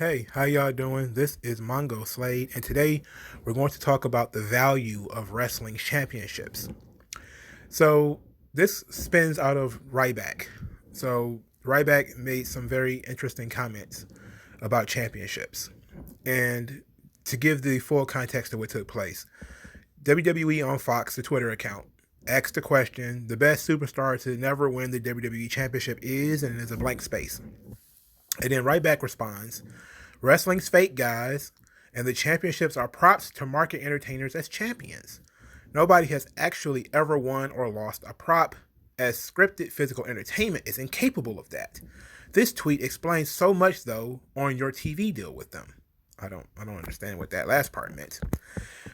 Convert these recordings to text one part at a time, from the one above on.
Hey, how y'all doing? This is Mongo Slade, and today we're going to talk about the value of wrestling championships. So this spins out of Ryback. So Ryback made some very interesting comments about championships. And to give the full context of what took place, WWE on Fox, the Twitter account, asked the question, the best superstar to never win the WWE Championship is, and there's a blank space. And then Ryback responds, wrestling's fake, guys, and the championships are props to market entertainers as champions. Nobody has actually ever won or lost a prop, as scripted physical entertainment is incapable of that. This tweet explains so much, though, on your TV deal with them. I don't understand what that last part meant.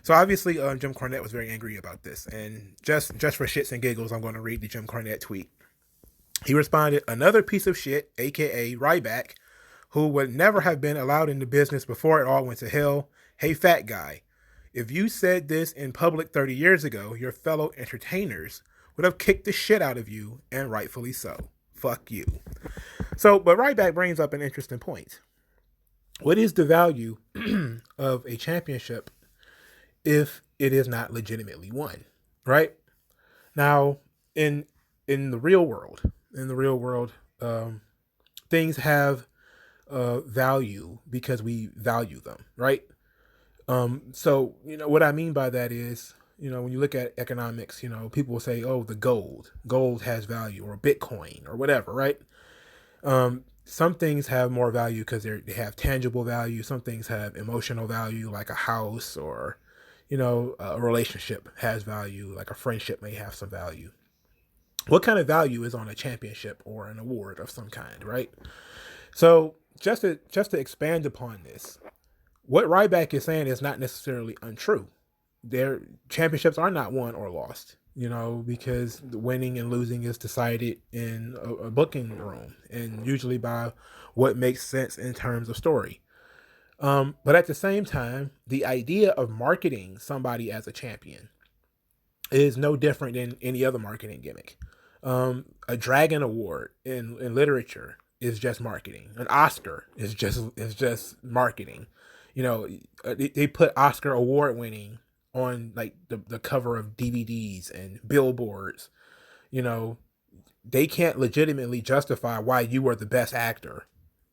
So obviously, Jim Cornette was very angry about this, and just for shits and giggles, I'm going to read the Jim Cornette tweet. He responded, "Another piece of shit, aka Ryback, who would never have been allowed into business before it all went to hell. Hey, fat guy, if you said this in public 30 years ago, your fellow entertainers would have kicked the shit out of you, and rightfully so. Fuck you." So, but Ryback brings up an interesting point. What is the value of a championship if it is not legitimately won? Right? Now, in in the real world, in the real world, things have value because we value them, right? So what I mean by that is, when you look at economics, people will say, "Oh, the gold has value," or Bitcoin, or whatever, right? Some things have more value because they have tangible value. Some things have emotional value, like a house, or a relationship has value, like a friendship may have some value. What kind of value is on a championship or an award of some kind, right? So just to expand upon this, what Ryback is saying is not necessarily untrue. Their championships are not won or lost, because the winning and losing is decided in a booking room, and usually by what makes sense in terms of story. But at the same time, the idea of marketing somebody as a champion is no different than any other marketing gimmick. A Dragon Award in literature is just marketing. An Oscar is just marketing. They put Oscar award winning on like the cover of DVDs and billboards. You know, they can't legitimately justify why you are the best actor.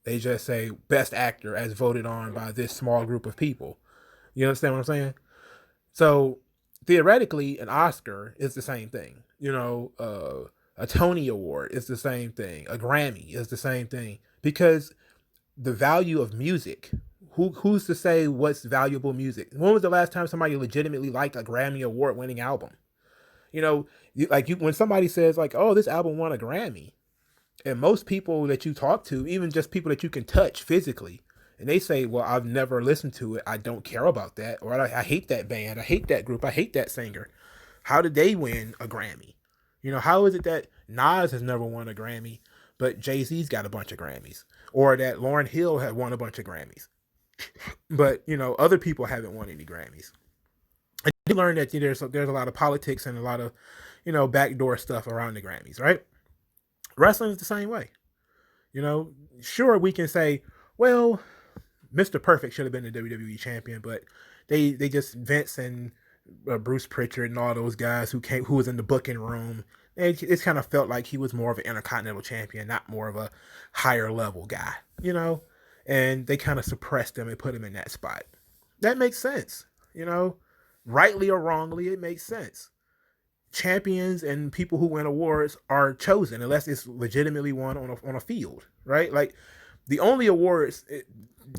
They just say best actor as voted on by this small group of people. You understand what I'm saying? So theoretically, an Oscar is the same thing. A Tony Award is the same thing. A Grammy is the same thing because the value of music. Who's to say what's valuable music? When was the last time somebody legitimately liked a Grammy Award winning album? When somebody says like, "Oh, this album won a Grammy," and most people that you talk to, even just people that you can touch physically, and they say, "Well, I've never listened to it. I don't care about that," or I hate that band. I hate that group. I hate that singer." How did they win a Grammy? How is it that Nas has never won a Grammy, but Jay-Z's got a bunch of Grammys? Or that Lauryn Hill had won a bunch of Grammys, but other people haven't won any Grammys. I did learn that there's a lot of politics and a lot of backdoor stuff around the Grammys, right? Wrestling is the same way. Sure, we can say, well, Mr. Perfect should have been the WWE champion, but they just Vince and Bruce Pritchard and all those guys who was in the booking room. It kind of felt like he was more of an intercontinental champion, not more of a higher level guy, and they kind of suppressed him and put him in that spot. That makes sense, rightly or wrongly, it makes sense. Champions and people who win awards are chosen unless it's legitimately won on a field, right? Like the only awards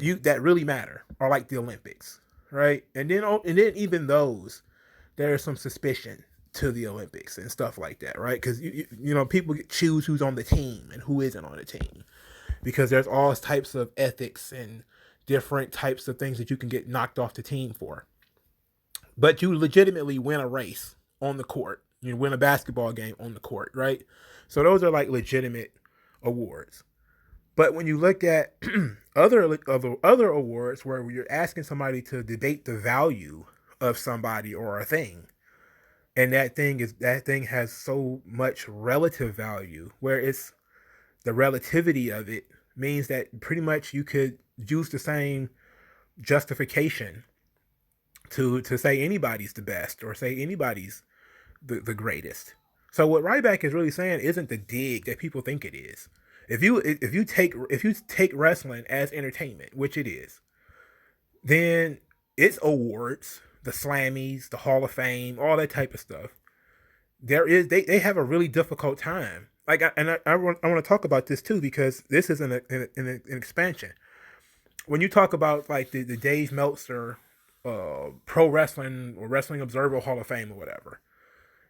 that really matter are like the Olympics, right? And then even those, there's some suspicion to the Olympics and stuff like that, right? Because people choose who's on the team and who isn't on the team because there's all types of ethics and different types of things that you can get knocked off the team for. But you legitimately win a race on the court. You win a basketball game on the court, right? So those are like legitimate awards. But when you look at other awards where you're asking somebody to debate the value of somebody or a thing, and that thing has so much relative value where it's the relativity of it means that pretty much you could use the same justification to say anybody's the best or say anybody's the greatest. So what Ryback is really saying isn't the dig that people think it is. If you take wrestling as entertainment, which it is, then its awards, the Slammies, the Hall of Fame, all that type of stuff, they have a really difficult time. Like I want to talk about this too because this is an expansion. When you talk about like the Dave Meltzer Pro Wrestling or Wrestling Observer Hall of Fame or whatever,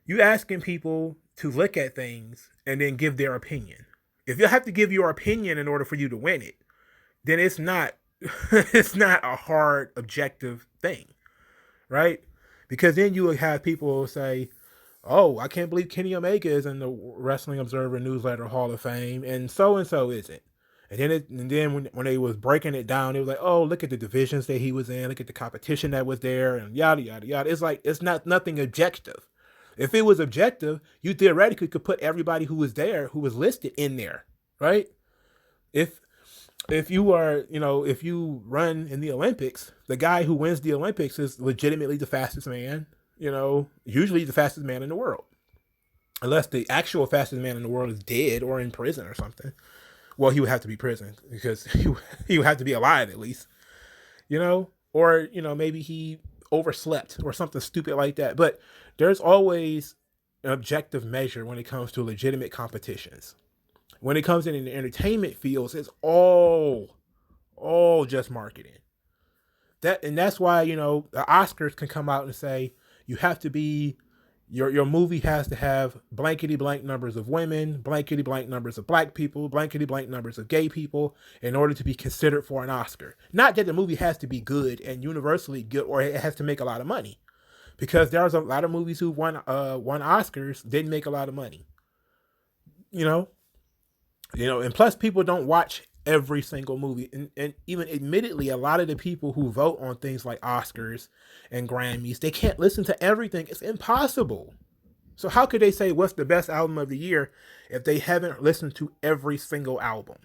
you asking people to look at things and then give their opinion. If you have to give your opinion in order for you to win it, then it's not it's not a hard objective thing, right? Because then you would have people say, "Oh, I can't believe Kenny Omega is in the Wrestling Observer Newsletter Hall of Fame, and so isn't." And then when they was breaking it down, it was like, "Oh, look at the divisions that he was in, look at the competition that was there, and yada yada yada." It's like it's not nothing objective. If it was objective, you theoretically could put everybody who was there, who was listed, in there, right? If if you are, if you run in the Olympics, the guy who wins the Olympics is legitimately the fastest man, usually the fastest man in the world. Unless the actual fastest man in the world is dead or in prison or something. Well, he would have to be prison because he would have to be alive at least, or, maybe he overslept or something stupid like that. But there's always an objective measure when it comes to legitimate competitions. When it comes in the entertainment fields, it's all just marketing. That's why, the Oscars can come out and say you have to be your movie has to have blankety blank numbers of women, blankety blank numbers of black people, blankety blank numbers of gay people in order to be considered for an Oscar. Not that the movie has to be good and universally good or it has to make a lot of money. Because there's a lot of movies who won Oscars didn't make a lot of money. You know? And plus people don't watch every single movie. And even admittedly, a lot of the people who vote on things like Oscars and Grammys, they can't listen to everything. It's impossible. So how could they say what's the best album of the year if they haven't listened to every single album?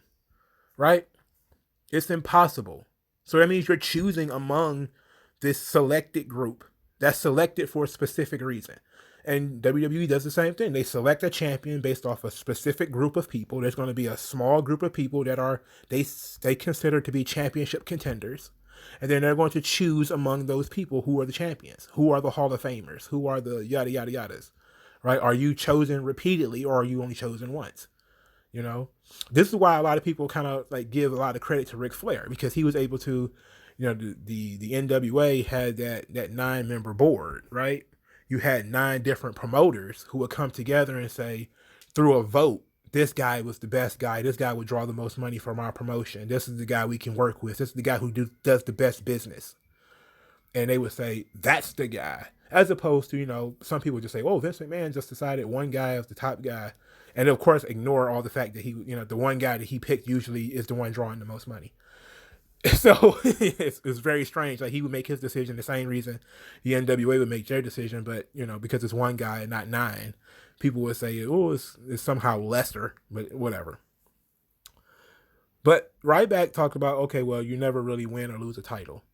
Right? It's impossible. So that means you're choosing among this selected group that's selected for a specific reason. And WWE does the same thing. They select a champion based off a specific group of people. There's going to be a small group of people that are they consider to be championship contenders. And then they're going to choose among those people who are the champions, who are the Hall of Famers, who are the yada yada yadas. Right? Are you chosen repeatedly or are you only chosen once? This is why a lot of people kind of like give a lot of credit to Ric Flair because he was able to, the NWA had that 9-member board, right? You had 9 different promoters who would come together and say, through a vote, this guy was the best guy. This guy would draw the most money from our promotion. This is the guy we can work with. This is the guy who does the best business. And they would say, that's the guy. As opposed to, some people just say, oh, Vince McMahon just decided one guy is the top guy. And of course, ignore all the fact that he, the one guy that he picked usually is the one drawing the most money. So it's very strange. Like he would make his decision the same reason the NWA would make their decision, but because it's one guy and not 9, people would say, oh, it's somehow lesser, but whatever. But Ryback talked about, okay, well, you never really win or lose a title.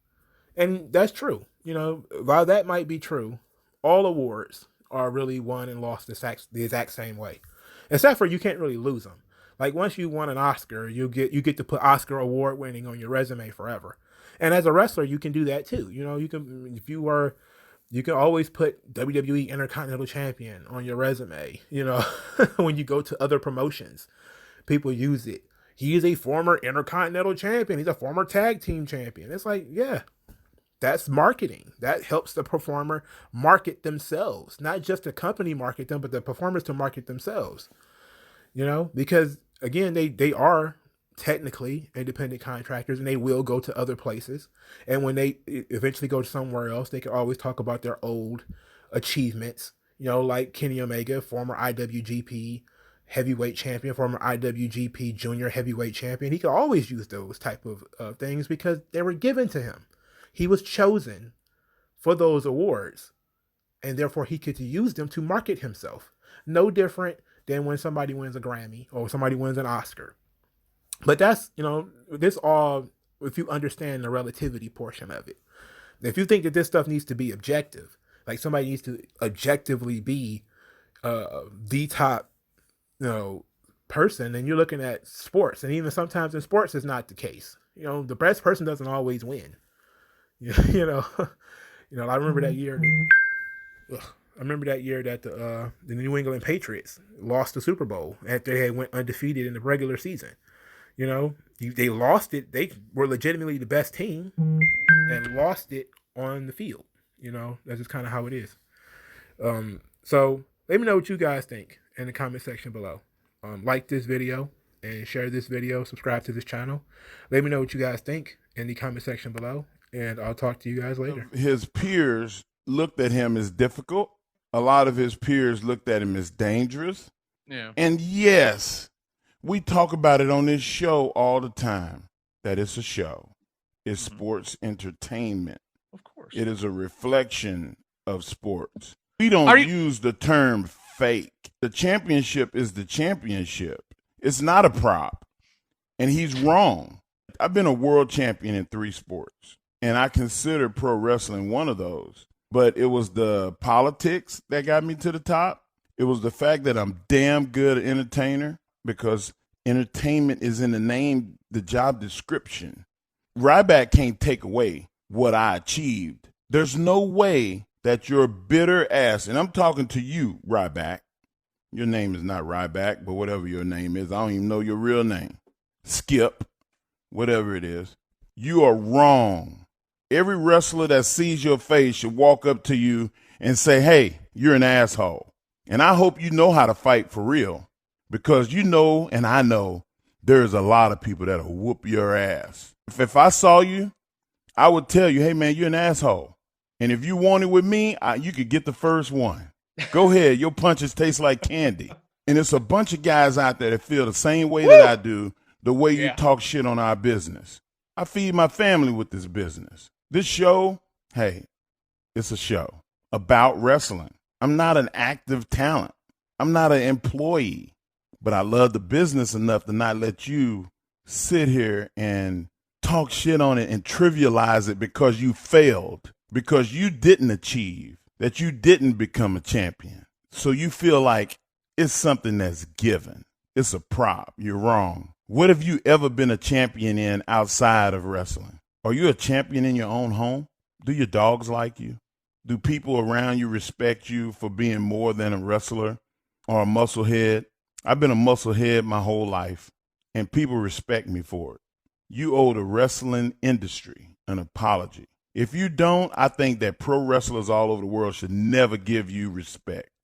And that's true. While that might be true, all awards are really won and lost the exact same way. Except for you can't really lose them. Like once you won an Oscar, you get to put Oscar award winning on your resume forever. And as a wrestler, you can do that too. You can always put WWE Intercontinental Champion on your resume. When you go to other promotions, people use it. He is a former Intercontinental Champion. He's a former Tag Team Champion. It's like, yeah, that's marketing. That helps the performer market themselves, not just the company market them, but the performers to market themselves. Because again, they are technically independent contractors and they will go to other places. And when they eventually go to somewhere else, they can always talk about their old achievements, like Kenny Omega, former IWGP heavyweight champion, former IWGP junior heavyweight champion. He could always use those type of things because they were given to him. He was chosen for those awards and therefore he could use them to market himself. No different than when somebody wins a Grammy or somebody wins an Oscar. But that's, this all, if you understand the relativity portion of it. If you think that this stuff needs to be objective, like somebody needs to objectively be the top, you know, person, then you're looking at sports. And even sometimes in sports, it's not the case. The best person doesn't always win. you know, I remember that year. I remember that year that the New England Patriots lost the Super Bowl after they had went undefeated in the regular season. They lost it. They were legitimately the best team and lost it on the field. That's just kind of how it is. So let me know what you guys think in the comment section below. Like this video and share this video. Subscribe to this channel. Let me know what you guys think in the comment section below, and I'll talk to you guys later. His peers looked at him as difficult. A lot of his peers looked at him as dangerous. Yeah. And yes, we talk about it on this show all the time, that it's a show. It's sports entertainment. Of course. It is a reflection of sports. We don't use the term fake. The championship is the championship. It's not a prop. And he's wrong. I've been a world champion in 3 sports, and I consider pro wrestling one of those. But it was the politics that got me to the top. It was the fact that I'm damn good entertainer, because entertainment is in the name, the job description. Ryback can't take away what I achieved. There's no way that your bitter ass, and I'm talking to you, Ryback. Your name is not Ryback, but whatever your name is, I don't even know your real name. Skip, whatever it is. You are wrong. Every wrestler that sees your face should walk up to you and say, hey, you're an asshole. And I hope you know how to fight for real, because you know, and I know, there's a lot of people that'll whoop your ass. If I saw you, I would tell you, hey, man, you're an asshole. And if you want it with me, you could get the first one. Go ahead. Your punches taste like candy. And it's a bunch of guys out there that feel the same way that I do, the way you talk shit on our business. I feed my family with this business. This show, hey, it's a show about wrestling. I'm not an active talent. I'm not an employee. But I love the business enough to not let you sit here and talk shit on it and trivialize it because you failed, because you didn't achieve, that you didn't become a champion. So you feel like it's something that's given. It's a prop. You're wrong. What have you ever been a champion in outside of wrestling? Are you a champion in your own home? Do your dogs like you? Do people around you respect you for being more than a wrestler or a musclehead? I've been a musclehead my whole life, and people respect me for it. You owe the wrestling industry an apology. If you don't, I think that pro wrestlers all over the world should never give you respect.